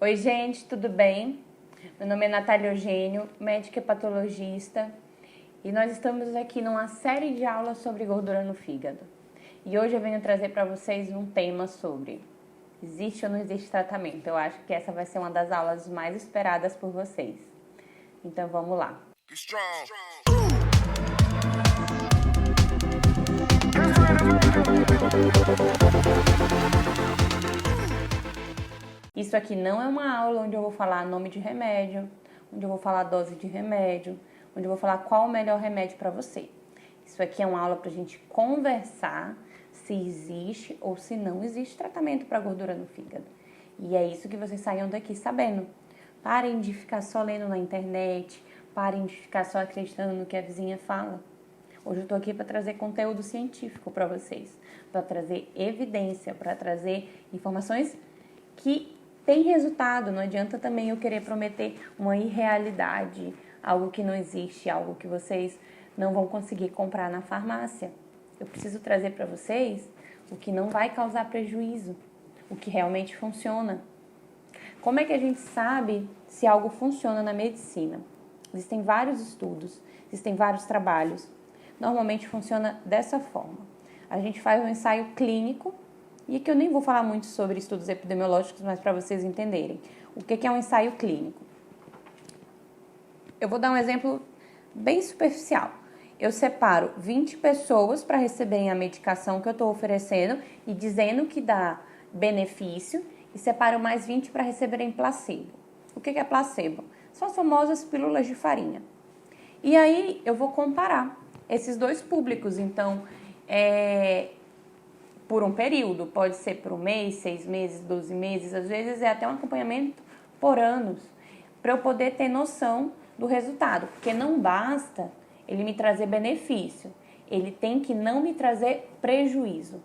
Oi, gente, tudo bem? Meu nome é Natália Eugênio, médica hepatologista, e nós estamos aqui numa série de aulas sobre gordura no fígado. E hoje eu venho trazer para vocês um tema sobre existe ou não existe tratamento. Eu acho que essa vai ser uma das aulas mais esperadas por vocês. Então vamos lá. Isso aqui não é uma aula onde eu vou falar nome de remédio, onde eu vou falar dose de remédio, onde eu vou falar qual o melhor remédio para você. Isso aqui é uma aula para a gente conversar se existe ou se não existe tratamento para gordura no fígado. E é isso que vocês saiam daqui sabendo. Parem de ficar só lendo na internet, parem de ficar só acreditando no que a vizinha fala. Hoje eu estou aqui para trazer conteúdo científico para vocês, para trazer evidência, para trazer informações que tem resultado. Não adianta também eu querer prometer uma irrealidade, algo que não existe, algo que vocês não vão conseguir comprar na farmácia. Eu preciso trazer para vocês o que não vai causar prejuízo, o que realmente funciona. Como é que a gente sabe se algo funciona na medicina? Existem vários estudos, existem vários trabalhos. Normalmente funciona dessa forma. A gente faz um ensaio clínico, e aqui eu nem vou falar muito sobre estudos epidemiológicos, mas para vocês entenderem. O que é um ensaio clínico? Eu vou dar um exemplo bem superficial. Eu separo 20 pessoas para receberem a medicação que eu estou oferecendo e dizendo que dá benefício, e separo mais 20 para receberem placebo. O que é placebo? São as famosas pílulas de farinha. E aí eu vou comparar esses dois públicos. Então, por um período, pode ser por um mês, 6 meses, 12 meses, às vezes é até um acompanhamento por anos, para eu poder ter noção do resultado, porque não basta ele me trazer benefício, ele tem que não me trazer prejuízo.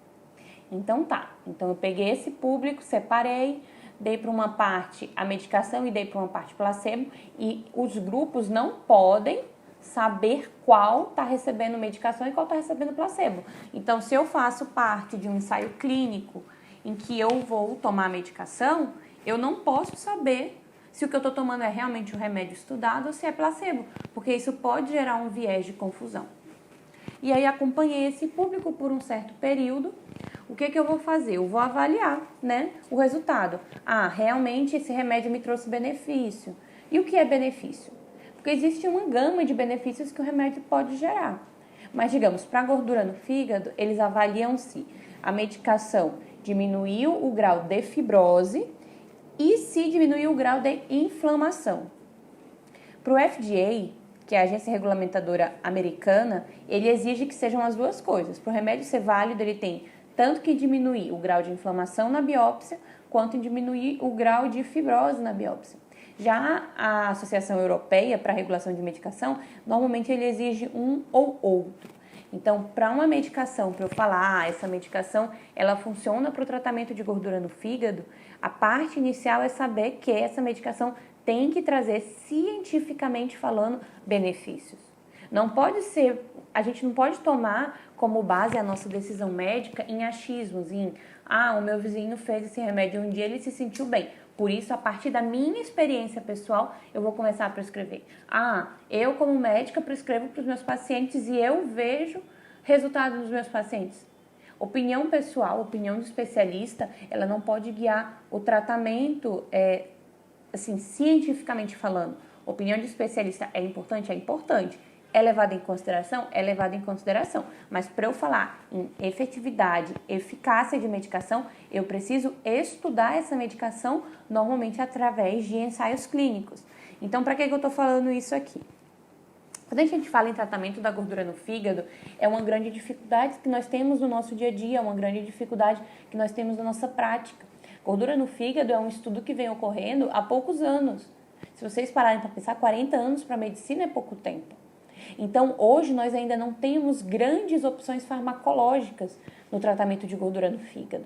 Então então eu peguei esse público, separei, dei para uma parte a medicação e dei para uma parte placebo, e os grupos não podem saber qual está recebendo medicação e qual está recebendo placebo. Então, se eu faço parte de um ensaio clínico em que eu vou tomar medicação, eu não posso saber se o que eu estou tomando é realmente um remédio estudado ou se é placebo, porque isso pode gerar um viés de confusão. E aí, acompanhei esse público por um certo período. O que eu vou fazer? Eu vou avaliar, o resultado. Realmente esse remédio me trouxe benefício. E o que é benefício? Porque existe uma gama de benefícios que o remédio pode gerar. Mas, digamos, para a gordura no fígado, eles avaliam se a medicação diminuiu o grau de fibrose e se diminuiu o grau de inflamação. Para o FDA, que é a agência regulamentadora americana, ele exige que sejam as duas coisas. Para o remédio ser válido, ele tem tanto que diminuir o grau de inflamação na biópsia, quanto diminuir o grau de fibrose na biópsia. Já a Associação Europeia para a Regulação de Medicação, normalmente ele exige um ou outro. Então, para uma medicação, para eu falar, essa medicação, ela funciona para o tratamento de gordura no fígado, a parte inicial é saber que essa medicação tem que trazer, cientificamente falando, benefícios. Não pode ser, a gente não pode tomar como base a nossa decisão médica em achismos, o meu vizinho fez esse remédio um dia, ele se sentiu bem. Por isso, a partir da minha experiência pessoal, eu vou começar a prescrever. Eu como médica prescrevo para os meus pacientes e eu vejo resultado nos meus pacientes. Opinião pessoal, opinião do especialista, ela não pode guiar o tratamento, cientificamente falando. Opinião de especialista é importante? É importante. É levado em consideração? É levado em consideração. Mas para eu falar em efetividade, eficácia de medicação, eu preciso estudar essa medicação, normalmente através de ensaios clínicos. Então, para que eu estou falando isso aqui? Quando a gente fala em tratamento da gordura no fígado, é uma grande dificuldade que nós temos no nosso dia a dia, é uma grande dificuldade que nós temos na nossa prática. Gordura no fígado é um estudo que vem ocorrendo há poucos anos. Se vocês pararem para pensar, 40 anos para a medicina é pouco tempo. Então, hoje nós ainda não temos grandes opções farmacológicas no tratamento de gordura no fígado.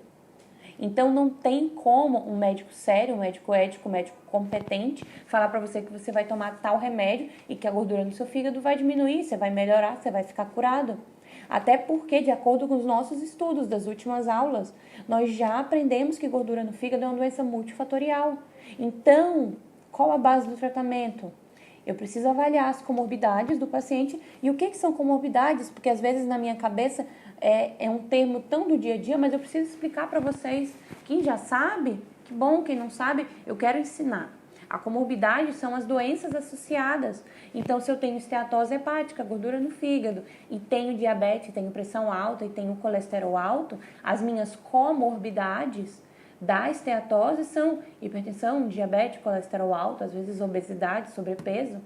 Então, não tem como um médico sério, um médico ético, um médico competente falar para você que você vai tomar tal remédio e que a gordura no seu fígado vai diminuir, você vai melhorar, você vai ficar curado. Até porque, de acordo com os nossos estudos das últimas aulas, nós já aprendemos que gordura no fígado é uma doença multifatorial. Então, qual a base do tratamento? Eu preciso avaliar as comorbidades do paciente. E o que são comorbidades? Porque às vezes na minha cabeça é um termo tão do dia a dia, mas eu preciso explicar para vocês. Quem já sabe, que bom. Quem não sabe, eu quero ensinar. A comorbidade são as doenças associadas. Então, se eu tenho esteatose hepática, gordura no fígado, e tenho diabetes, tenho pressão alta e tenho colesterol alto, as minhas comorbidades da esteatose são hipertensão, diabetes, colesterol alto, às vezes obesidade, sobrepeso.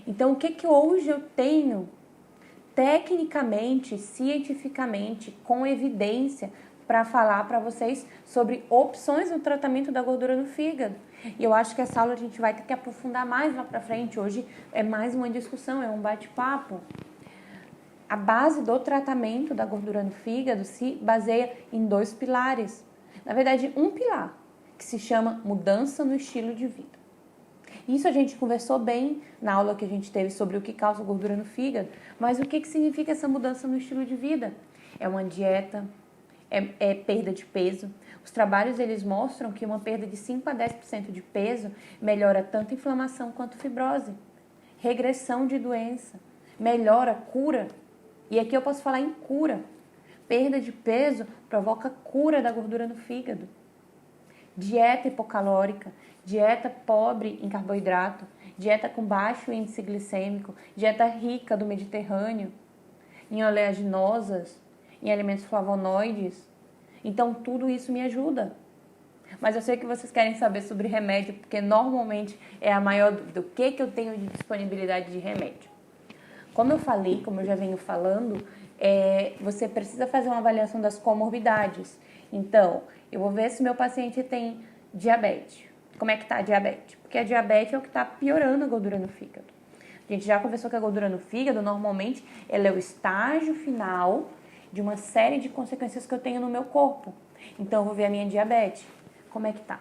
Então, o que hoje eu tenho tecnicamente, cientificamente, com evidência, para falar para vocês sobre opções no tratamento da gordura no fígado? E eu acho que essa aula a gente vai ter que aprofundar mais lá para frente. Hoje é mais uma discussão, é um bate-papo. A base do tratamento da gordura no fígado se baseia em 2 pilares. Na verdade, um pilar, que se chama mudança no estilo de vida. Isso a gente conversou bem na aula que a gente teve sobre o que causa gordura no fígado, mas o que significa essa mudança no estilo de vida? É uma dieta, é perda de peso. Os trabalhos eles mostram que uma perda de 5 a 10% de peso melhora tanto inflamação quanto fibrose, regressão de doença, melhora, cura. E aqui eu posso falar em cura. Perda de peso provoca cura da gordura no fígado. Dieta hipocalórica, dieta pobre em carboidrato, dieta com baixo índice glicêmico, dieta rica do Mediterrâneo, em oleaginosas, em alimentos flavonoides. Então, tudo isso me ajuda. Mas eu sei que vocês querem saber sobre remédio, porque normalmente é a maior dúvida. O que eu tenho de disponibilidade de remédio? Como eu falei, como eu já venho falando, você precisa fazer uma avaliação das comorbidades. Então, eu vou ver se meu paciente tem diabetes. Como é que está a diabetes? Porque a diabetes é o que está piorando a gordura no fígado. A gente já conversou que a gordura no fígado, normalmente, ela é o estágio final de uma série de consequências que eu tenho no meu corpo. Então, eu vou ver a minha diabetes. Como é que tá?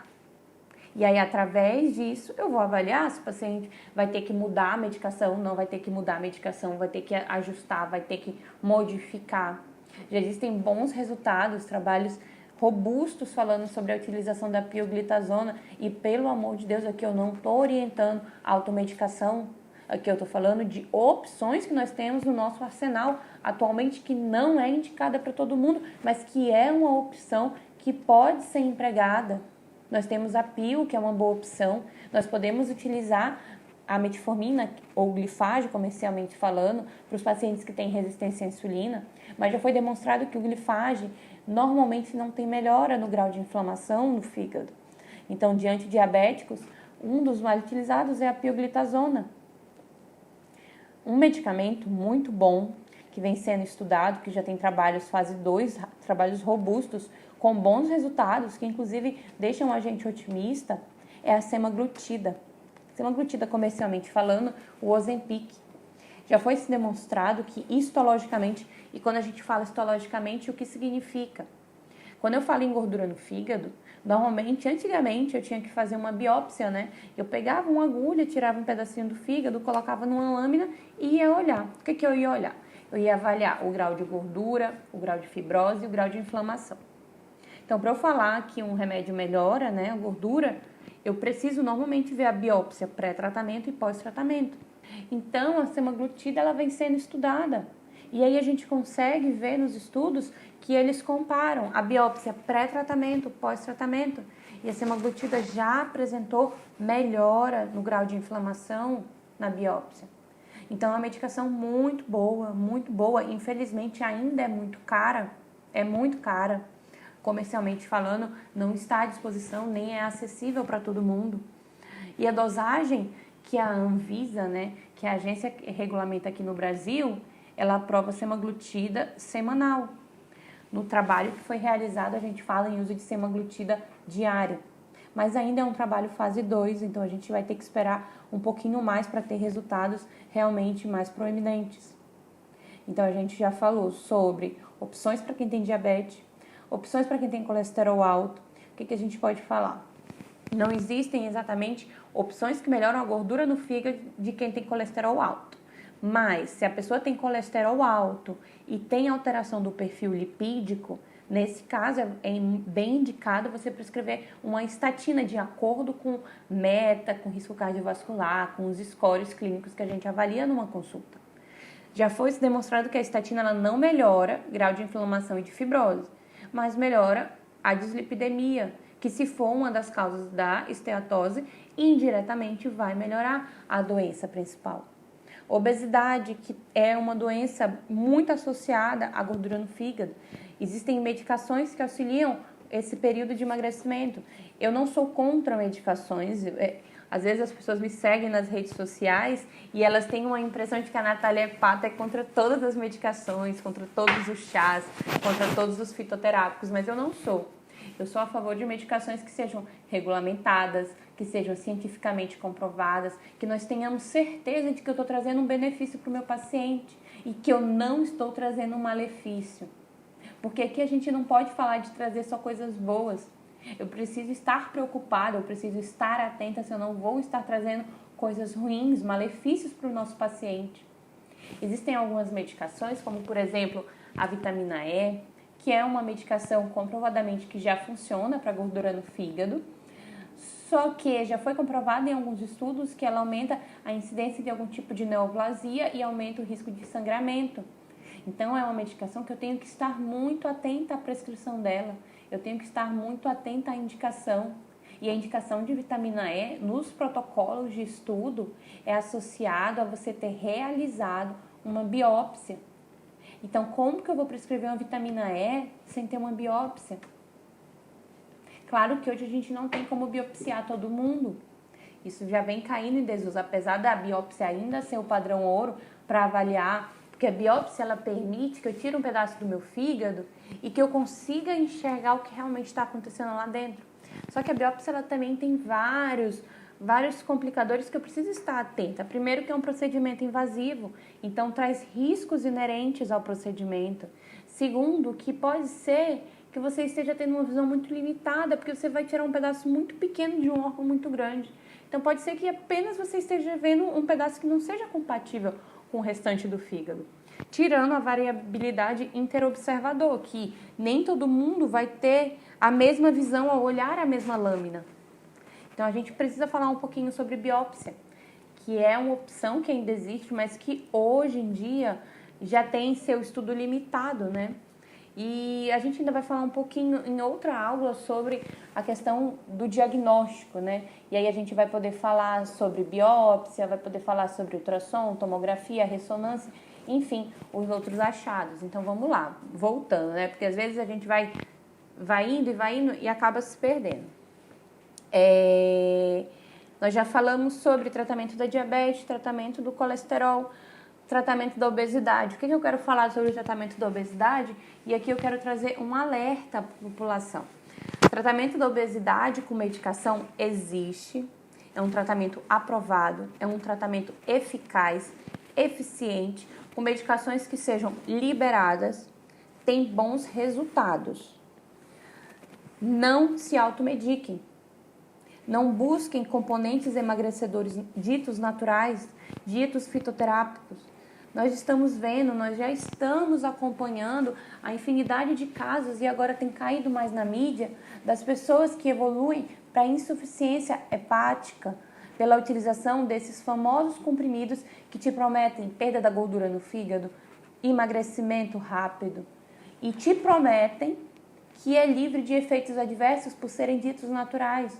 E aí, através disso, eu vou avaliar se o paciente vai ter que mudar a medicação, não vai ter que mudar a medicação, vai ter que ajustar, vai ter que modificar. Já existem bons resultados, trabalhos robustos falando sobre a utilização da pioglitazona. E, pelo amor de Deus, aqui eu não estou orientando a automedicação. Aqui eu estou falando de opções que nós temos no nosso arsenal atualmente, que não é indicada para todo mundo, mas que é uma opção que pode ser empregada. Nós temos a pio, que é uma boa opção. Nós podemos utilizar a metformina ou glifage, comercialmente falando, para os pacientes que têm resistência à insulina. Mas já foi demonstrado que o glifage normalmente não tem melhora no grau de inflamação no fígado. Então, de antidiabéticos, um dos mais utilizados é a pioglitazona. Um medicamento muito bom, que vem sendo estudado, que já tem trabalhos fase 2, trabalhos robustos, com bons resultados, que inclusive deixam a gente otimista, é a semaglutida. Semaglutida, comercialmente falando, o Ozempic. Já foi se demonstrado que histologicamente, e quando a gente fala histologicamente, o que significa? Quando eu falo em gordura no fígado, normalmente, antigamente, eu tinha que fazer uma biópsia, né? Eu pegava uma agulha, tirava um pedacinho do fígado, colocava numa lâmina e ia olhar. O que eu ia olhar? Eu ia avaliar o grau de gordura, o grau de fibrose e o grau de inflamação. Então, para eu falar que um remédio melhora, né, a gordura, eu preciso normalmente ver a biópsia pré-tratamento e pós-tratamento. Então, a semaglutida ela vem sendo estudada. E aí a gente consegue ver nos estudos que eles comparam a biópsia pré-tratamento, pós-tratamento. E a semaglutida já apresentou melhora no grau de inflamação na biópsia. Então, é uma medicação muito boa. Infelizmente, ainda é muito cara. Comercialmente falando, não está à disposição, nem é acessível para todo mundo. E a dosagem que a Anvisa, né, que a agência que regulamenta aqui no Brasil, ela aprova semaglutida semanal. No trabalho que foi realizado, a gente fala em uso de semaglutida diário. Mas ainda é um trabalho fase 2, então a gente vai ter que esperar um pouquinho mais para ter resultados realmente mais proeminentes. Então a gente já falou sobre opções para quem tem diabetes, opções para quem tem colesterol alto. O que a gente pode falar? Não existem exatamente opções que melhoram a gordura no fígado de quem tem colesterol alto. Mas, se a pessoa tem colesterol alto e tem alteração do perfil lipídico, Nesse caso, é bem indicado você prescrever uma estatina de acordo com meta, com risco cardiovascular, com os scores clínicos que a gente avalia numa consulta. Já foi demonstrado que a estatina ela não melhora grau de inflamação e de fibrose, mas melhora a dislipidemia, que se for uma das causas da esteatose, indiretamente vai melhorar a doença principal. Obesidade, que é uma doença muito associada à gordura no fígado. Existem medicações que auxiliam esse período de emagrecimento. Eu não sou contra medicações. Às vezes as pessoas me seguem nas redes sociais e elas têm uma impressão de que a Natália é pata contra todas as medicações, contra todos os chás, contra todos os fitoterápicos, mas eu não sou. Eu sou a favor de medicações que sejam regulamentadas, que sejam cientificamente comprovadas, que nós tenhamos certeza de que eu estou trazendo um benefício para o meu paciente e que eu não estou trazendo um malefício. Porque aqui a gente não pode falar de trazer só coisas boas. Eu preciso estar preocupada, eu preciso estar atenta se eu não vou estar trazendo coisas ruins, malefícios para o nosso paciente. Existem algumas medicações, como por exemplo a vitamina E, que é uma medicação comprovadamente que já funciona para gordura no fígado, só que já foi comprovado em alguns estudos que ela aumenta a incidência de algum tipo de neoplasia e aumenta o risco de sangramento. Então é uma medicação que eu tenho que estar muito atenta à prescrição dela, eu tenho que estar muito atenta à indicação. E a indicação de vitamina E nos protocolos de estudo é associado a você ter realizado uma biópsia. Então, como que eu vou prescrever uma vitamina E sem ter uma biópsia? Claro que hoje a gente não tem como biopsiar todo mundo. Isso já vem caindo em desuso, apesar da biópsia ainda ser o padrão ouro para avaliar, porque a biópsia ela permite que eu tire um pedaço do meu fígado e que eu consiga enxergar o que realmente está acontecendo lá dentro. Só que a biópsia ela também tem vários complicadores que eu preciso estar atenta. Primeiro que é um procedimento invasivo, então traz riscos inerentes ao procedimento. Segundo, que pode ser que você esteja tendo uma visão muito limitada, porque você vai tirar um pedaço muito pequeno de um órgão muito grande. Então pode ser que apenas você esteja vendo um pedaço que não seja compatível com o restante do fígado. Tirando a variabilidade interobservador, que nem todo mundo vai ter a mesma visão ao olhar a mesma lâmina. Então, a gente precisa falar um pouquinho sobre biópsia, que é uma opção que ainda existe, mas que hoje em dia já tem seu estudo limitado, né? E a gente ainda vai falar um pouquinho em outra aula sobre a questão do diagnóstico, né? E aí a gente vai poder falar sobre biópsia, vai poder falar sobre ultrassom, tomografia, ressonância, enfim, os outros achados. Então, vamos lá, voltando, né? Porque às vezes a gente vai indo e acaba se perdendo. Nós já falamos sobre tratamento da diabetes, tratamento do colesterol, tratamento da obesidade. O que eu quero falar sobre o tratamento da obesidade? E aqui eu quero trazer um alerta para a população. Tratamento da obesidade com medicação existe, é um tratamento aprovado, é um tratamento eficaz, eficiente, com medicações que sejam liberadas, tem bons resultados. Não se automediquem. Não busquem componentes emagrecedores ditos naturais, ditos fitoterápicos. Nós estamos vendo, nós já estamos acompanhando a infinidade de casos, e agora tem caído mais na mídia, das pessoas que evoluem para insuficiência hepática pela utilização desses famosos comprimidos que te prometem perda da gordura no fígado, emagrecimento rápido, e te prometem que é livre de efeitos adversos por serem ditos naturais.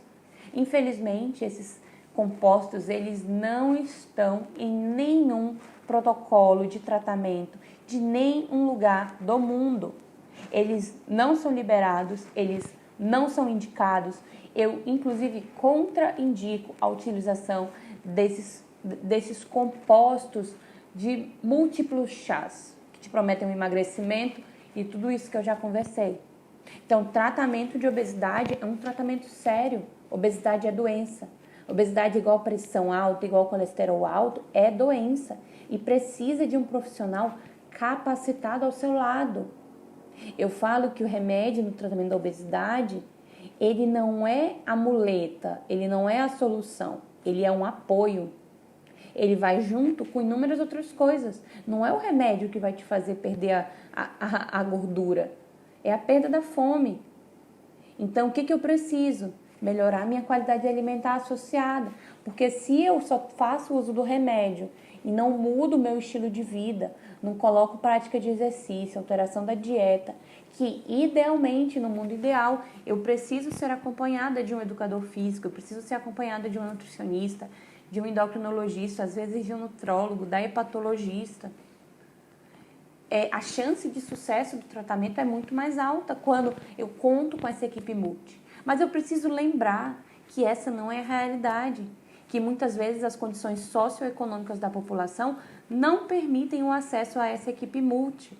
Infelizmente, esses compostos, eles não estão em nenhum protocolo de tratamento de nenhum lugar do mundo. Eles não são liberados, eles não são indicados. Eu, inclusive, contraindico a utilização desses compostos de múltiplos chás, que te prometem um emagrecimento e tudo isso que eu já conversei. Então, tratamento de obesidade é um tratamento sério. Obesidade é doença. Obesidade igual pressão alta, igual colesterol alto, é doença. E precisa de um profissional capacitado ao seu lado. Eu falo que o remédio no tratamento da obesidade, ele não é a muleta, ele não é a solução, ele é um apoio. Ele vai junto com inúmeras outras coisas. Não é o remédio que vai te fazer perder a gordura. é a perda da fome. Então, o que eu preciso? Melhorar minha qualidade alimentar associada. Porque se eu só faço uso do remédio e não mudo o meu estilo de vida, não coloco prática de exercício, alteração da dieta, que idealmente, no mundo ideal, eu preciso ser acompanhada de um educador físico, eu preciso ser acompanhada de um nutricionista, de um endocrinologista, às vezes de um nutrólogo, da hepatologista. A chance de sucesso do tratamento é muito mais alta quando eu conto com essa equipe multi. Mas eu preciso lembrar que essa não é a realidade, que muitas vezes as condições socioeconômicas da população não permitem o acesso a essa equipe multi.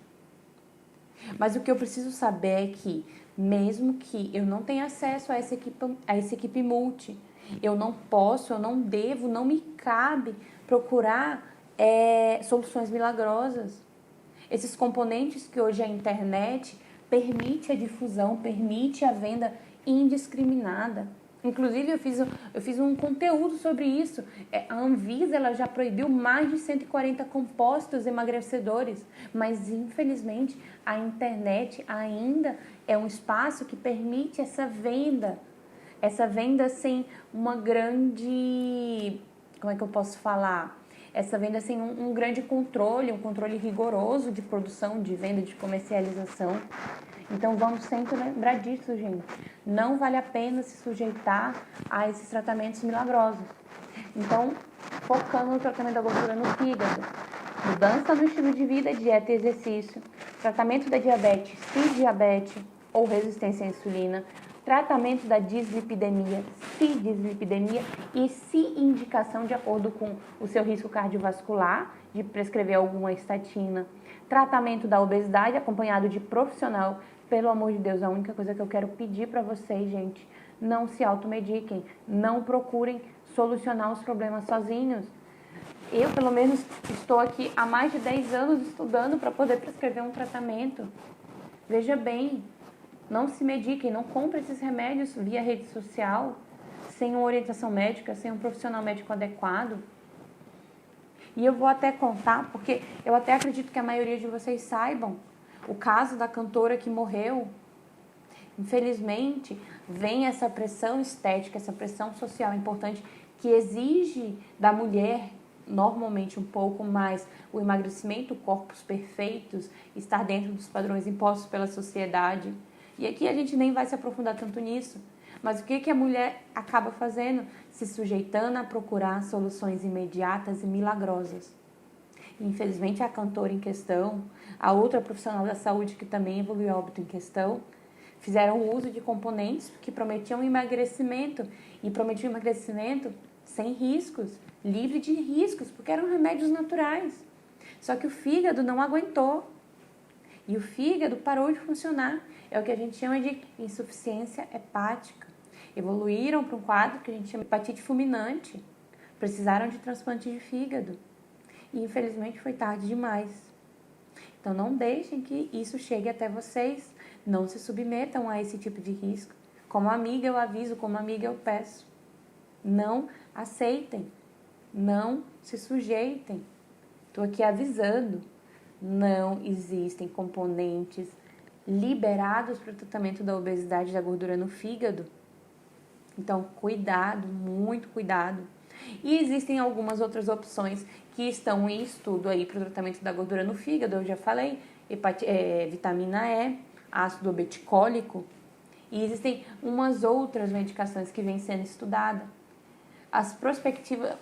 Mas o que eu preciso saber é que, mesmo que eu não tenha acesso a essa equipe multi, eu não posso, eu não devo, não me cabe procurar soluções milagrosas. Esses componentes que hoje a internet permite a difusão, permite a venda indiscriminada. Inclusive, eu fiz um conteúdo sobre isso. A Anvisa ela já proibiu mais de 140 compostos emagrecedores, mas, infelizmente, a internet ainda é um espaço que permite essa venda sem uma grande... Como é que eu posso falar? Essa venda sem um grande controle, um controle rigoroso de produção, de venda, de comercialização. Então, vamos sempre lembrar disso, gente. Não vale a pena se sujeitar a esses tratamentos milagrosos. Então, focando no tratamento da gordura no fígado, mudança no estilo de vida, dieta e exercício, tratamento da diabetes, se diabetes ou resistência à insulina, tratamento da dislipidemia, se dislipidemia e se indicação de acordo com o seu risco cardiovascular, de prescrever alguma estatina, tratamento da obesidade acompanhado de profissional. Pelo amor de Deus, a única coisa que eu quero pedir para vocês, gente, não se automediquem, não procurem solucionar os problemas sozinhos. Eu, pelo menos, estou aqui há mais de 10 anos estudando para poder prescrever um tratamento. Veja bem, não se mediquem, não comprem esses remédios via rede social, sem uma orientação médica, sem um profissional médico adequado. E eu vou até contar, porque eu até acredito que a maioria de vocês saibam, o caso da cantora que morreu. Infelizmente, vem essa pressão estética, essa pressão social importante que exige da mulher, normalmente um pouco mais, o emagrecimento, corpos perfeitos, estar dentro dos padrões impostos pela sociedade. E aqui a gente nem vai se aprofundar tanto nisso. Mas o que a mulher acaba fazendo? Se sujeitando a procurar soluções imediatas e milagrosas. Infelizmente, a cantora em questão, a outra profissional da saúde que também evoluiu a óbito em questão, fizeram uso de componentes que prometiam emagrecimento, e prometiam emagrecimento sem riscos, livre de riscos, porque eram remédios naturais. Só que o fígado não aguentou. E o fígado parou de funcionar. É o que a gente chama de insuficiência hepática. Evoluíram para um quadro que a gente chama de hepatite fulminante. Precisaram de transplante de fígado. E infelizmente foi tarde demais. Então não deixem que isso chegue até vocês. Não se submetam a esse tipo de risco. Como amiga eu aviso, como amiga eu peço. Não aceitem. Não se sujeitem. Estou aqui avisando. Não existem componentes liberados para o tratamento da obesidade e da gordura no fígado. Então, cuidado, muito cuidado. E existem algumas outras opções que estão em estudo aí para o tratamento da gordura no fígado. Eu já falei, vitamina E, ácido obeticólico. E existem umas outras medicações que vêm sendo estudadas. As perspectivas,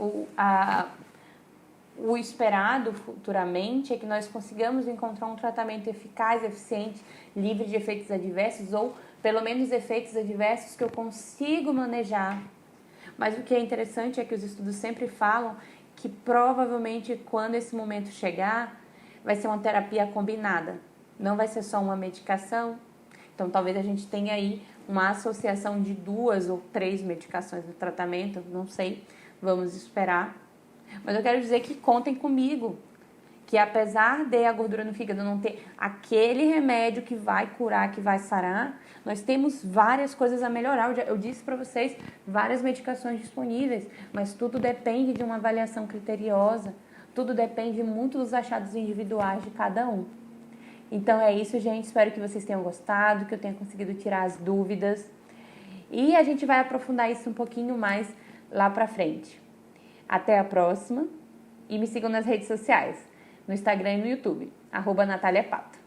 o esperado futuramente é que nós consigamos encontrar um tratamento eficaz, eficiente, livre de efeitos adversos, ou pelo menos efeitos adversos que eu consigo manejar. Mas o que é interessante é que os estudos sempre falam que provavelmente quando esse momento chegar, vai ser uma terapia combinada. Não vai ser só uma medicação. Então talvez a gente tenha aí uma associação de 2 ou 3 medicações no tratamento, não sei, vamos esperar. Mas eu quero dizer que contem comigo, que apesar de a gordura no fígado não ter aquele remédio que vai curar, que vai sarar, nós temos várias coisas a melhorar. Eu disse para vocês, várias medicações disponíveis, mas tudo depende de uma avaliação criteriosa, tudo depende muito dos achados individuais de cada um. Então é isso, gente. Espero que vocês tenham gostado, que eu tenha conseguido tirar as dúvidas. E a gente vai aprofundar isso um pouquinho mais lá pra frente. Até a próxima. E me sigam nas redes sociais, no Instagram e no YouTube, @NataliaPato.